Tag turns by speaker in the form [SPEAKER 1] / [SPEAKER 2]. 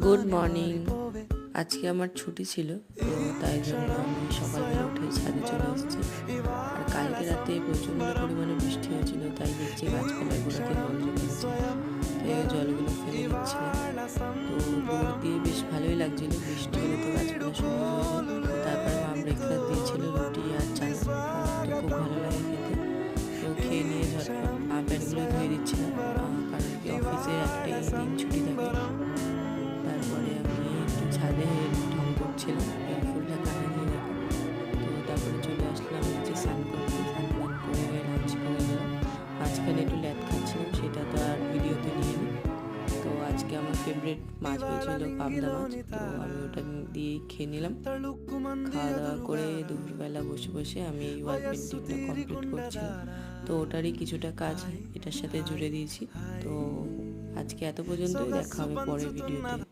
[SPEAKER 1] Good morning. আজকে আমার ছুটি ছিল, তো তাই জন্য আমি সকালবেলা উঠে ছাদে চলে এসেছি। আর কালকে রাতে প্রচণ্ড পরিমাণে বৃষ্টি হয়েছিল, তাই দেখছি গাছপালার গোড়াতে জল জমে গেছে। তাই ওই জলগুলো ফেলে দিচ্ছিলাম। তো দৌড় দিয়ে বেশ ভালোই লাগছিল, বৃষ্টি হলে তো গাছপালা সবুজ হয়ে যায়। তো তারপরে মা ব্রেকফাস্ট দিয়েছিল রুটি আর চানা, তো খুব ভালো লাগে খেতে। তো খেয়ে নিয়ে ঝটপট পা প্যান্টগুলো ধুয়ে দিচ্ছিলাম, কারণ কি অফিসে একটাই দিন ছুটি থাকে। তারপরে আমি একটু ছাদে ঢং করছিলাম, এই ফুলটা কানে দিয়ে দেখো। তো তারপরে চলে আসলাম নিচে স্নান করতে। স্নান টান করে লাঞ্চ করে নিলাম। মাঝখানে একটু ল্যাদ খাচ্ছিলাম, সেটা তো আর ভিডিওতে নিয়ে নিই। তো আজকে আমার ফেভারিট মাছ হয়েছিল পাবদা মাছ, তো আমি ওটা দিয়েই খেয়ে নিলাম। খাওয়া দাওয়া করে দুপুরবেলা বসে বসে আমি এই ওয়াল পেন্টিংটা কমপ্লিট করছিলাম। তো ওটারই কিছুটা কাজ এটার সাথে জুড়ে দিয়েছি। তো আজকে এত পর্যন্তই, দেখা হবে পরের ভিডিওতে।